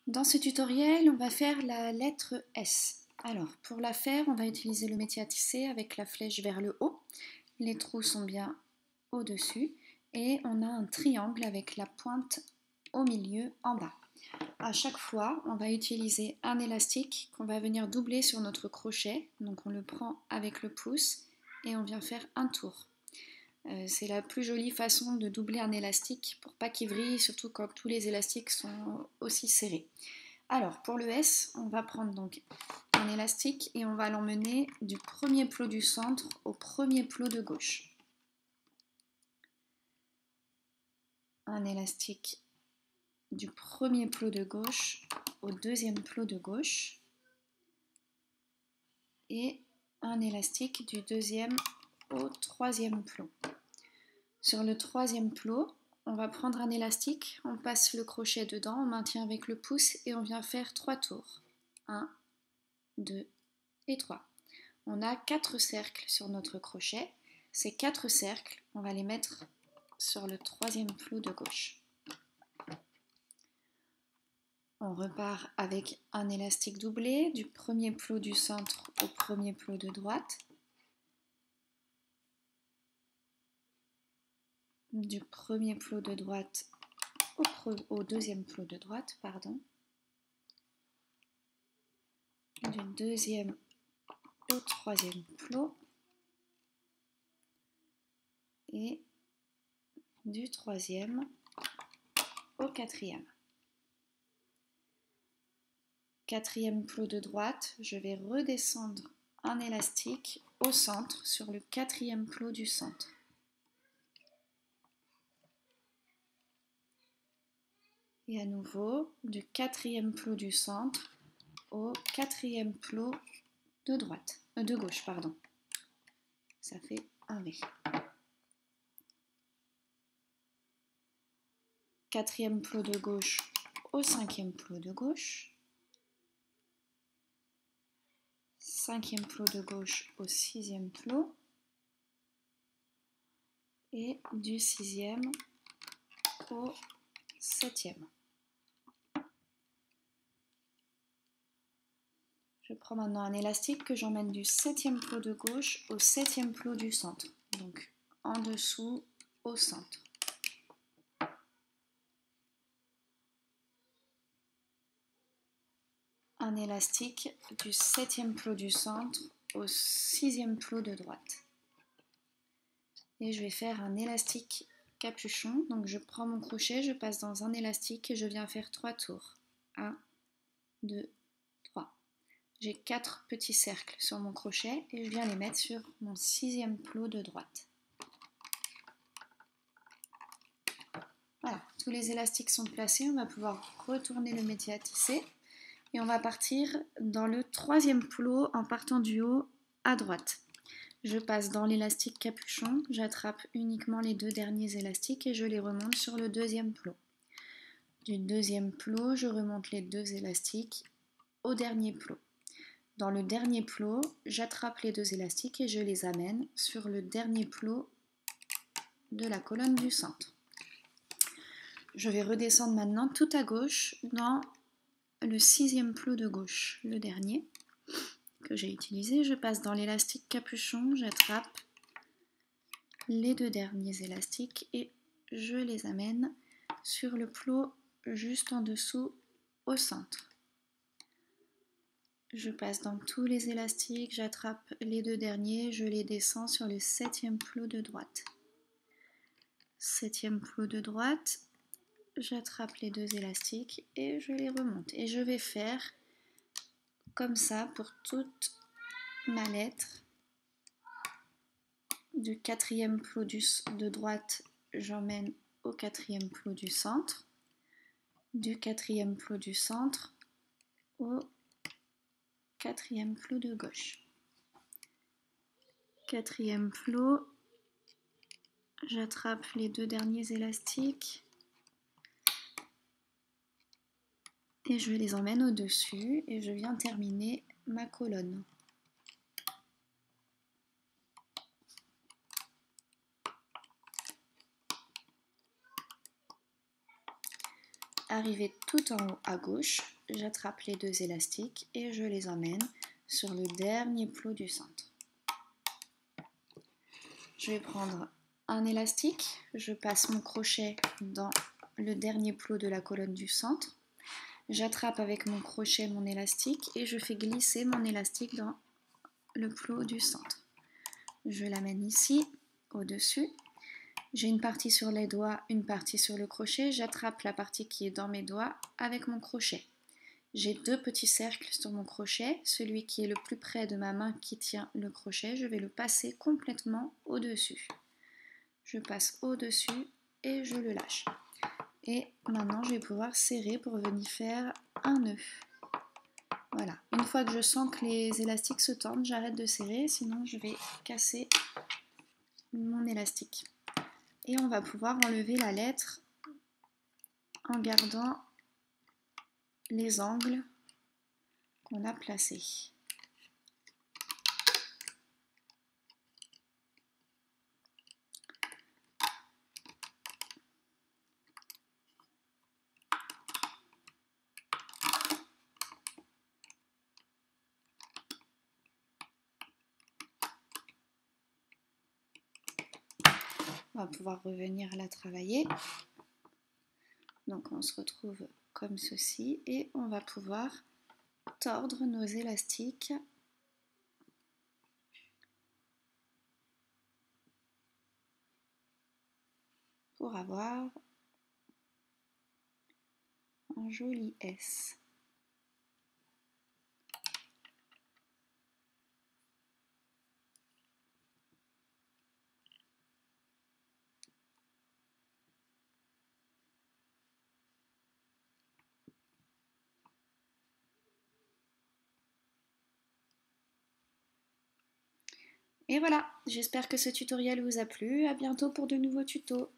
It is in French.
Dans ce tutoriel, on va faire la lettre S. Alors, pour la faire, on va utiliser le métier à tisser avec la flèche vers le haut. Les trous sont bien au-dessus et on a un triangle avec la pointe au milieu en bas. À chaque fois, on va utiliser un élastique qu'on va venir doubler sur notre crochet. Donc on le prend avec le pouce et on vient faire un tour. C'est la plus jolie façon de doubler un élastique pour pas qu'il vrille, surtout quand tous les élastiques sont aussi serrés. Alors pour le S, on va prendre donc un élastique et on va l'emmener du premier plot du centre au premier plot de gauche. Un élastique du premier plot de gauche au deuxième plot de gauche et un élastique du deuxième au troisième plot. Sur le troisième plot, on va prendre un élastique, on passe le crochet dedans, on maintient avec le pouce et on vient faire 3 tours. 1, 2 et 3. On a 4 cercles sur notre crochet. Ces 4 cercles, on va les mettre sur le troisième plot de gauche. On repart avec un élastique doublé du premier plot du centre au premier plot de droite. Du premier plot de droite au deuxième plot de droite, pardon. Du deuxième au troisième plot et du troisième au quatrième. Quatrième plot de droite, je vais redescendre un élastique au centre sur le quatrième plot du centre. Et à nouveau, du quatrième plot du centre au quatrième plot de droite, de gauche, pardon. Ça fait un V. Quatrième plot de gauche au cinquième plot de gauche. Cinquième plot de gauche au sixième plot. Et du sixième au septième. Je prends maintenant un élastique que j'emmène du septième plot de gauche au septième plot du centre. Donc en dessous au centre. Un élastique du septième plot du centre au sixième plot de droite. Et je vais faire un élastique capuchon. Donc je prends mon crochet, je passe dans un élastique et je viens faire 3 tours. 1, 2, 3. J'ai 4 petits cercles sur mon crochet et je viens les mettre sur mon sixième plot de droite. Voilà, tous les élastiques sont placés, on va pouvoir retourner le métier à tisser et on va partir dans le troisième plot en partant du haut à droite. Je passe dans l'élastique capuchon, j'attrape uniquement les 2 derniers élastiques et je les remonte sur le deuxième plot. Du deuxième plot, je remonte les 2 élastiques au dernier plot. Dans le dernier plot, j'attrape les 2 élastiques et je les amène sur le dernier plot de la colonne du centre. Je vais redescendre maintenant tout à gauche dans le sixième plot de gauche, le dernier que j'ai utilisé. Je passe dans l'élastique capuchon, j'attrape les 2 derniers élastiques et je les amène sur le plot juste en dessous au centre. Je passe dans tous les élastiques, j'attrape les 2 derniers, je les descends sur le septième plot de droite. Septième plot de droite, j'attrape les 2 élastiques et je les remonte. Et je vais faire comme ça pour toute ma lettre. Du quatrième plot de droite, j'emmène au quatrième plot du centre. Du quatrième plot du centre au quatrième plot de gauche. Quatrième plot, j'attrape les 2 derniers élastiques et je les emmène au-dessus et je viens terminer ma colonne. arriver tout en haut à gauche, j'attrape les deux élastiques et je les emmène sur le dernier plot du centre. Je vais prendre un élastique, je passe mon crochet dans le dernier plot de la colonne du centre, j'attrape avec mon crochet mon élastique et je fais glisser mon élastique dans le plot du centre. Je l'amène ici, au-dessus. J'ai une partie sur les doigts, une partie sur le crochet. J'attrape la partie qui est dans mes doigts avec mon crochet. J'ai deux petits cercles sur mon crochet. Celui qui est le plus près de ma main qui tient le crochet, je vais le passer complètement au-dessus. Je passe au-dessus et je le lâche. Et maintenant, je vais pouvoir serrer pour venir faire un nœud. Voilà. Une fois que je sens que les élastiques se tendent, j'arrête de serrer, sinon je vais casser mon élastique. Et on va pouvoir enlever la lettre en gardant les angles qu'on a placés. On va pouvoir revenir la travailler. Donc on se retrouve comme ceci et on va pouvoir tordre nos élastiques pour avoir un joli S. Et voilà, j'espère que ce tutoriel vous a plu. À bientôt pour de nouveaux tutos.